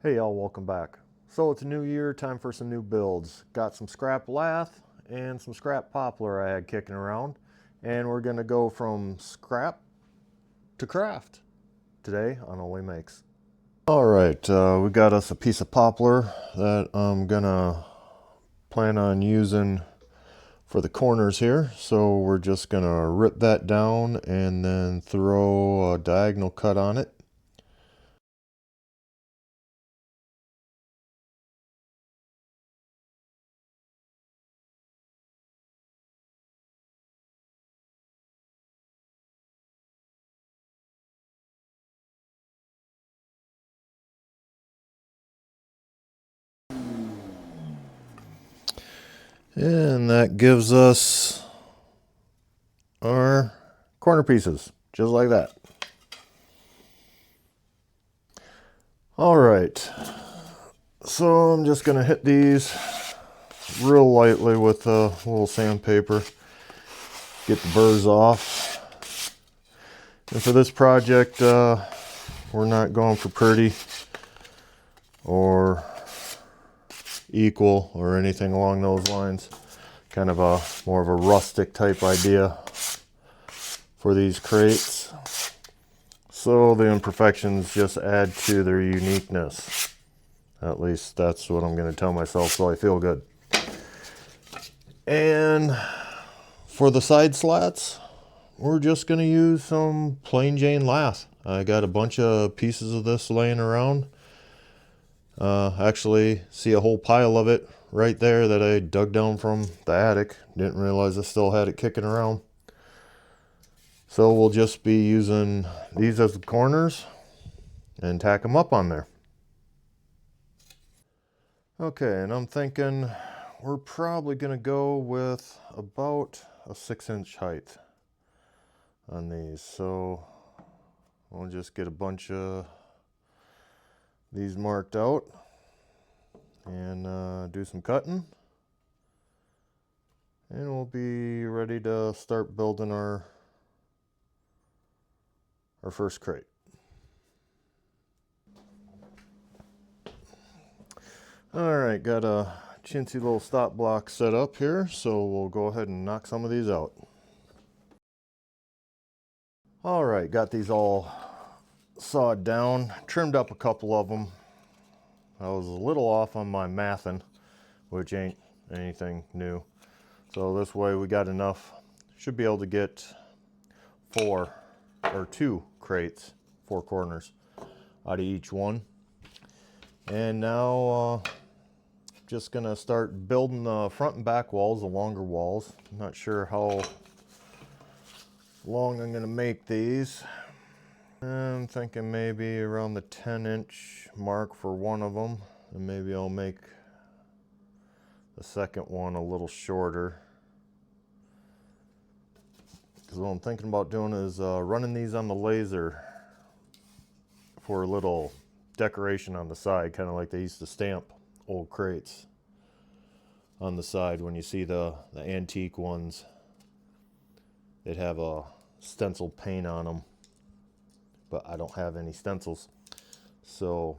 Hey y'all, welcome back. So it's a new year, time for some new builds. Got some scrap lath and some scrap poplar I had kicking around. And we're gonna go from scrap to craft today on Only Makes. All right, we got us a piece of poplar that I'm gonna plan on using for the corners here. So we're just gonna rip that down and then throw a diagonal cut on it. And that gives us our corner pieces, just like that. All right, so I'm just gonna hit these real lightly with a little sandpaper, get the burrs off. And for this project, we're not going for pretty or equal or anything along those lines. Kind of a more of a rustic type idea for these crates. So the imperfections just add to their uniqueness. At least that's what I'm going to tell myself so I feel good. And for the side slats, we're just going to use some plain Jane lath. I got a bunch of pieces of this laying around. Actually, see a whole pile of it right there that I dug down from the attic. Didn't realize I still had it kicking around. So we'll just be using these as the corners and tack them up on there. Okay, and I'm thinking we're probably going to go with about a 6-inch height on these. So we'll just get a bunch of these marked out and do some cutting. And we'll be ready to start building our first crate. All right, got a chintzy little stop block set up here, so we'll go ahead and knock some of these out. All right, got these all sawed down, trimmed up a couple of them. I was a little off on my mathing, which ain't anything new. So this way we got enough, should be able to get 2 crates, 4 corners out of each one. And now just gonna start building the front and back walls, the longer walls. I'm not sure how long I'm gonna make these. I'm thinking maybe around the 10-inch mark for one of them, and maybe I'll make the second one a little shorter. Because what I'm thinking about doing is running these on the laser for a little decoration on the side, kind of like they used to stamp old crates on the side. When you see the antique ones, they'd have a stencil paint on them, but I don't have any stencils. So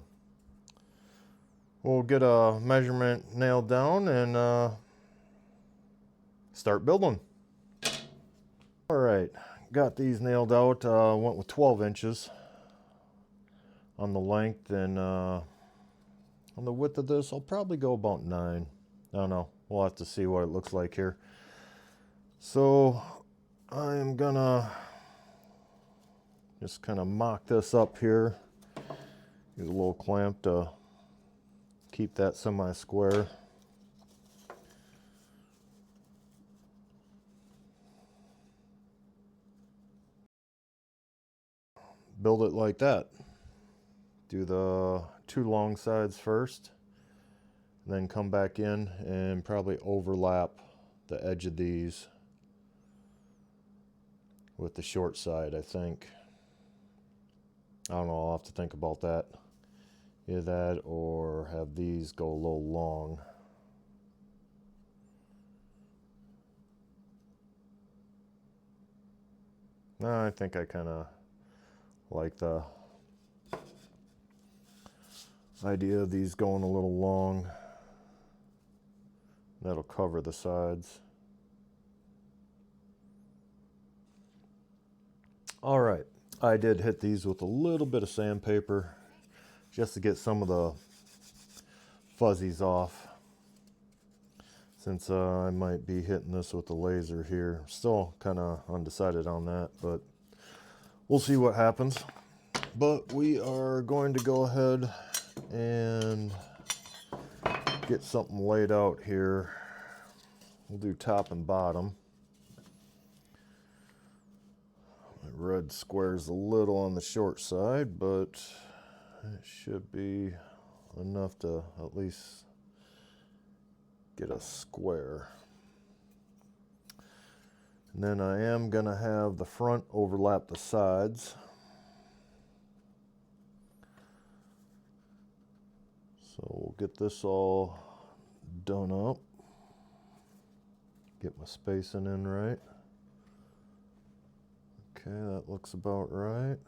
we'll get a measurement nailed down and start building. All right, got these nailed out. Went with 12 inches on the length, and on the width of this, I'll probably go about 9. I don't know. We'll have to see what it looks like here. So I'm gonna just kind of mock this up here. Use a little clamp to keep that semi-square. Build it like that. Do the 2 long sides first, then come back in and probably overlap the edge of these with the short side, I think. I don't know, I'll have to think about that. Either that or have these go a little long. No, I think I kind of like the idea of these going a little long. That'll cover the sides. All right, I did hit these with a little bit of sandpaper just to get some of the fuzzies off, since I might be hitting this with a laser here. Still kind of undecided on that, but we'll see what happens. But we are going to go ahead and get something laid out here. We'll do top and bottom. My red square's a little on the short side, but it should be enough to at least get a square. And then I am going to have the front overlap the sides. So we'll get this all done up. Get my spacing in right. Okay, that looks about right.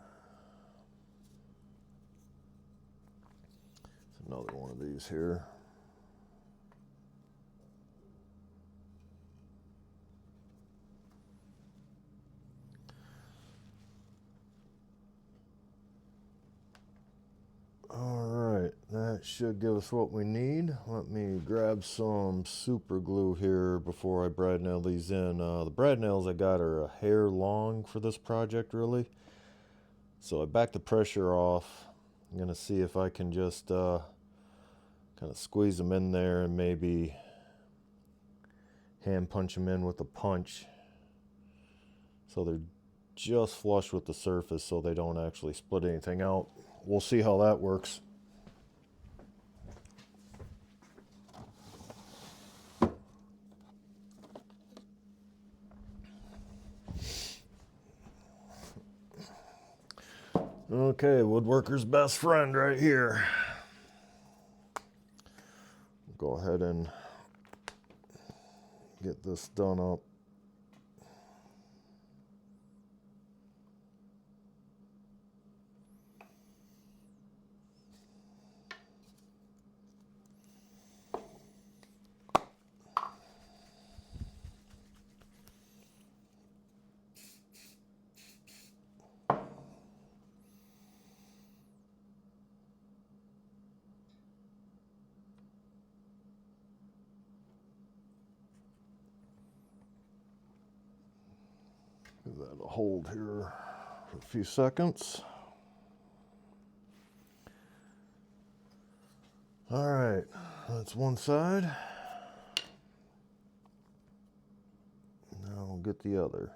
There's another one of these here. All right, that should give us what we need. Let me grab some super glue here before I brad nail these in. The brad nails I got are a hair long for this project, really. So I backed the pressure off. I'm gonna see if I can just kind of squeeze them in there and maybe hand punch them in with a punch so they're just flush with the surface so they don't actually split anything out. We'll see how that works. Okay, woodworker's best friend right here. Go ahead and get this done up. Give that a hold here for a few seconds. All right, that's one side. Now we'll get the other.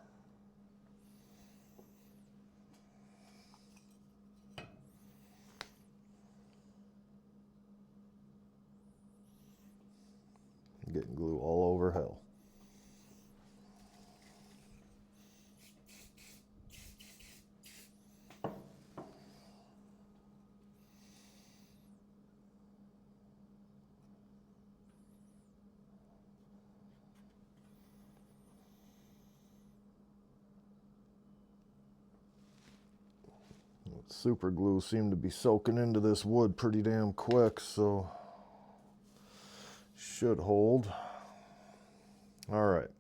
Getting glue all over hell. Super glue seemed to be soaking into this wood pretty damn quick, so should hold. All right.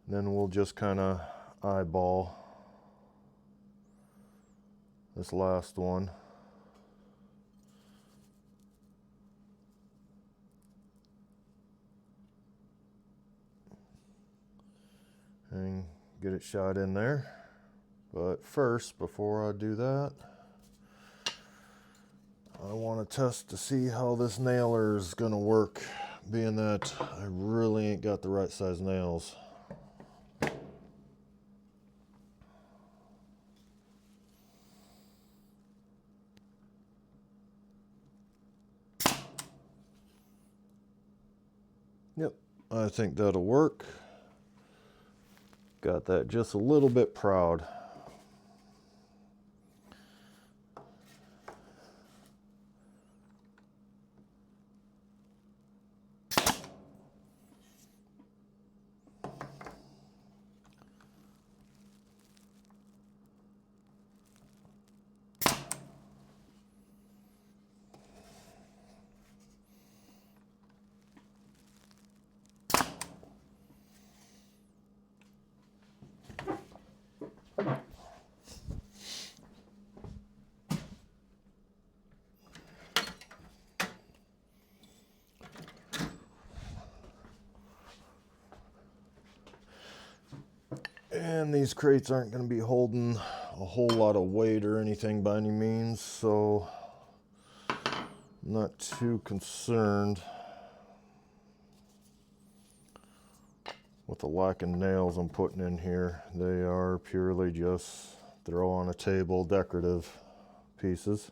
Then we'll just kind of eyeball this last one. And get it shot in there. But first, before I do that, I want to test to see how this nailer is going to work, being that I really ain't got the right size nails. Yep, I think that'll work. Got that just a little bit proud. And these crates aren't going to be holding a whole lot of weight or anything by any means, so I'm not too concerned with the lack of nails I'm putting in here. They are purely just throw on a table decorative pieces.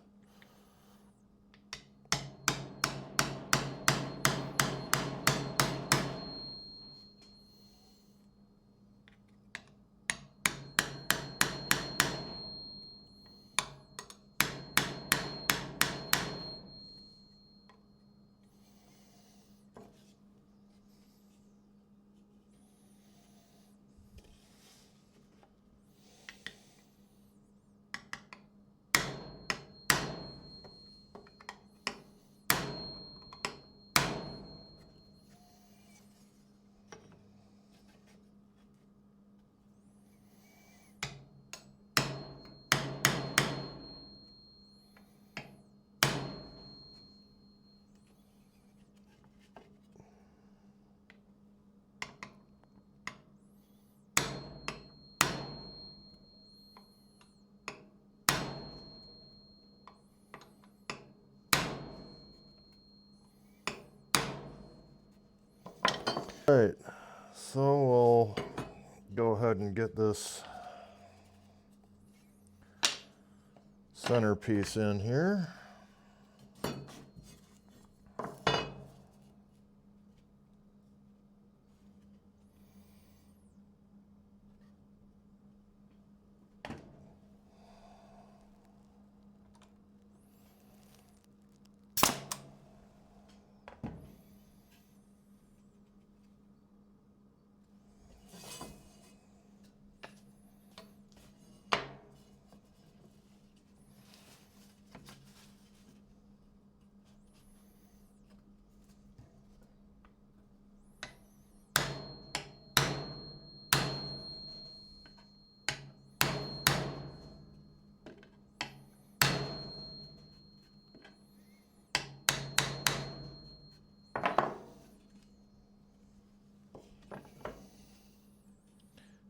All right, so we'll go ahead and get this centerpiece in here.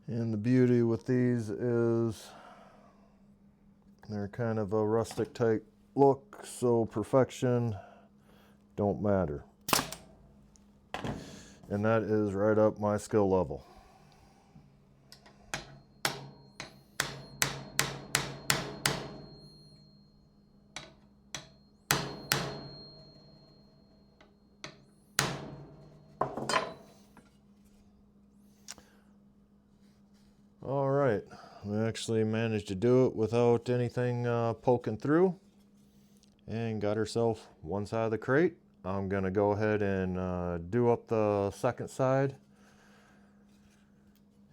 And the beauty with these is they're kind of a rustic type look, so perfection don't matter. And that is right up my skill level. All right, we actually managed to do it without anything poking through, and got herself one side of the crate. I'm gonna go ahead and do up the second side,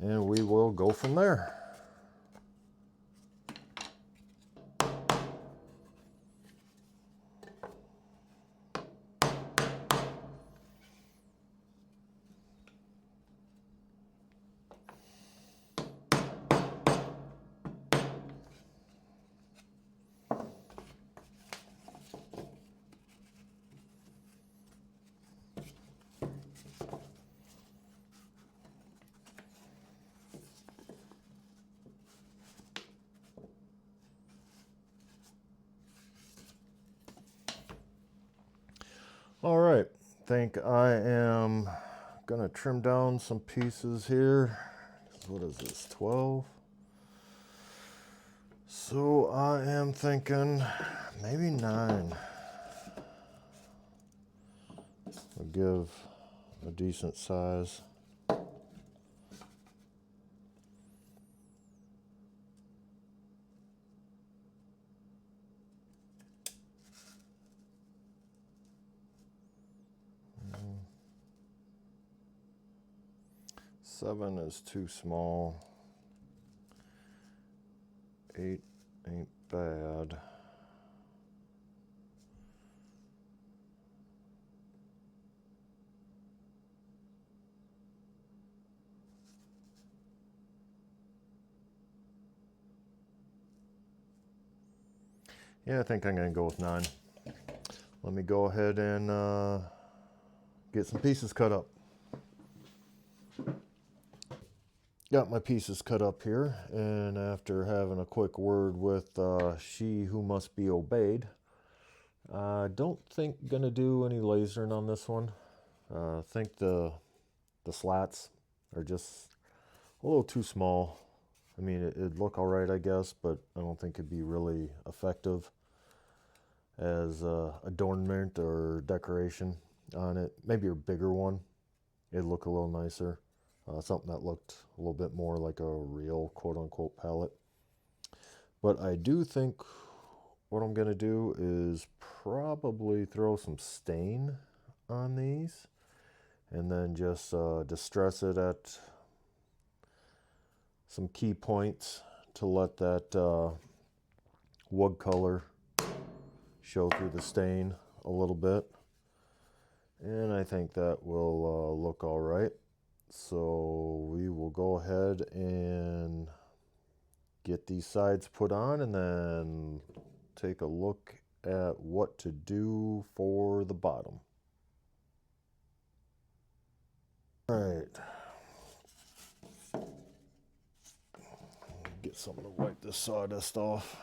and we will go from there. All right, think I am gonna trim down some pieces here. What is this, 12? So I am thinking maybe 9. I'll give a decent size. Seven is too small. 8 ain't bad. Yeah, I think I'm gonna go with 9. Let me go ahead and get some pieces cut up. got my pieces cut up here, and after having a quick word with she who must be obeyed, I don't think gonna do any lasering on this one. I think the slats are just a little too small. I mean, it'd look all right, I guess, but I don't think it'd be really effective as adornment or decoration on it. Maybe a bigger one. It'd look a little nicer. Something that looked a little bit more like a real quote-unquote palette. But I do think what I'm going to do is probably throw some stain on these and then just distress it at some key points to let that wood color show through the stain a little bit. And I think that will look all right. So we will go ahead and get these sides put on and then take a look at what to do for the bottom. All right. Get something to wipe this sawdust off.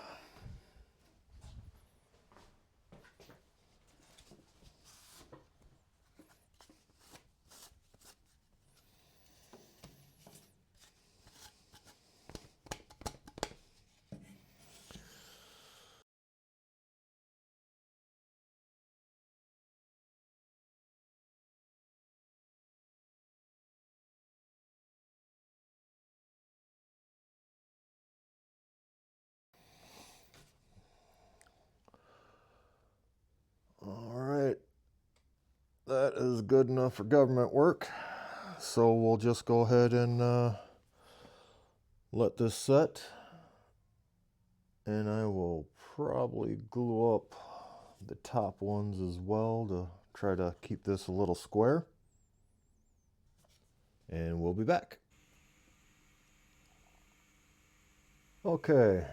All right, that is good enough for government work. So we'll just go ahead and let this set. And I will probably glue up the top ones as well to try to keep this a little square. And we'll be back. Okay,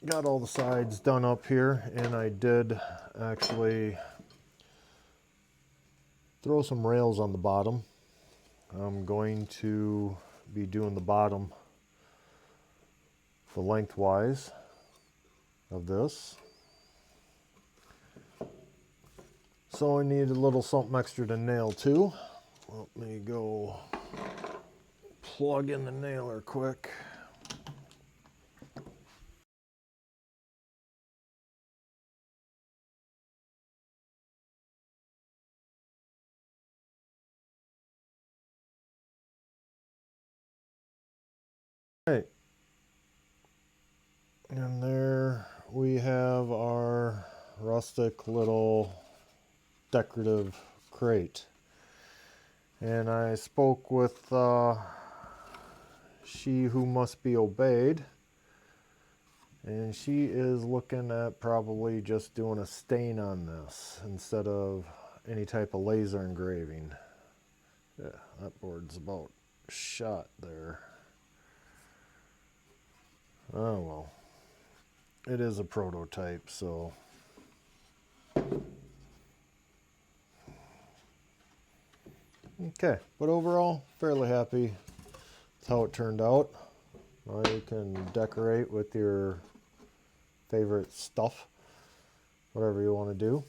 got all the sides done up here, and I did actually throw some rails on the bottom. I'm going to be doing the bottom the lengthwise of this. So I need a little something extra to nail too. Let me go plug in the nailer quick. Right. And there we have our rustic little decorative crate. And I spoke with she who must be obeyed, and she is looking at probably just doing a stain on this instead of any type of laser engraving. Yeah, that board's about shot there. Oh well, it is a prototype, so okay, but overall fairly happy with how it turned out. Now you can decorate with your favorite stuff, whatever you want to do.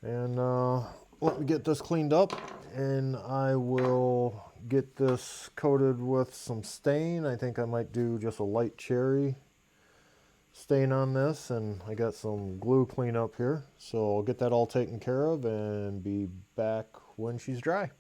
And let me get this cleaned up, and I will get this coated with some stain. I think I might do just a light cherry stain on this, and I got some glue cleanup here, so I'll get that all taken care of and be back when she's dry.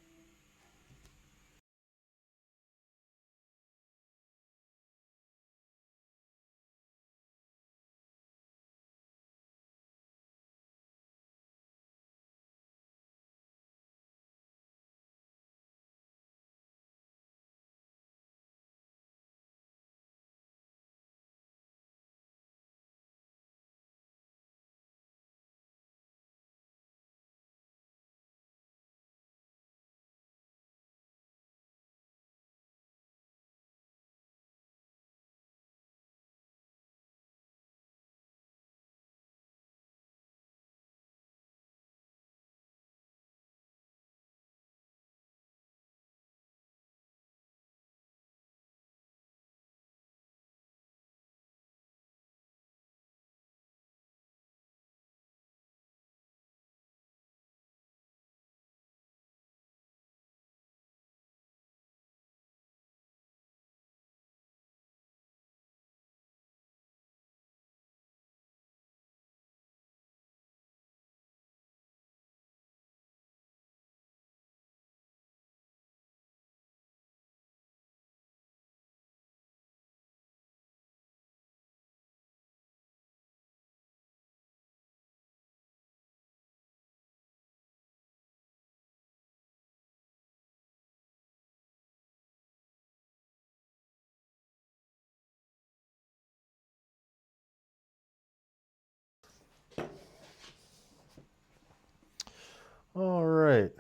right,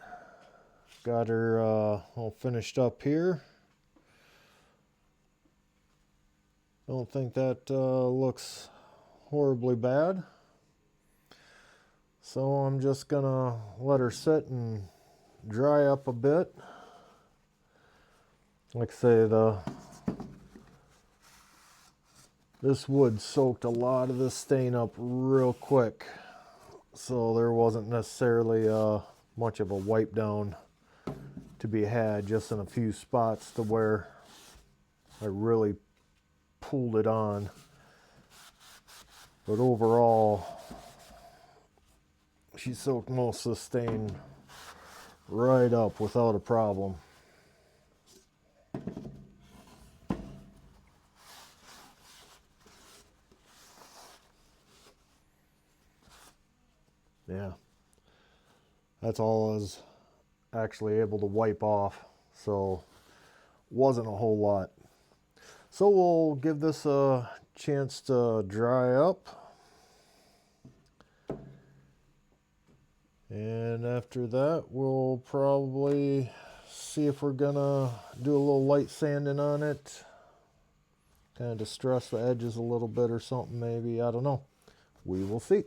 got her all finished up here. Don't think that looks horribly bad. So I'm just gonna let her sit and dry up a bit. Like I say, this wood soaked a lot of this stain up real quick, so there wasn't necessarily much of a wipe down to be had, just in a few spots to where I really pulled it on. But overall, she soaked most of the stain right up without a problem. Yeah, that's all I was actually able to wipe off, so wasn't a whole lot. So we'll give this a chance to dry up, and after that we'll probably see if we're gonna do a little light sanding on it, kind of distress the edges a little bit or something maybe, I don't know. We will see.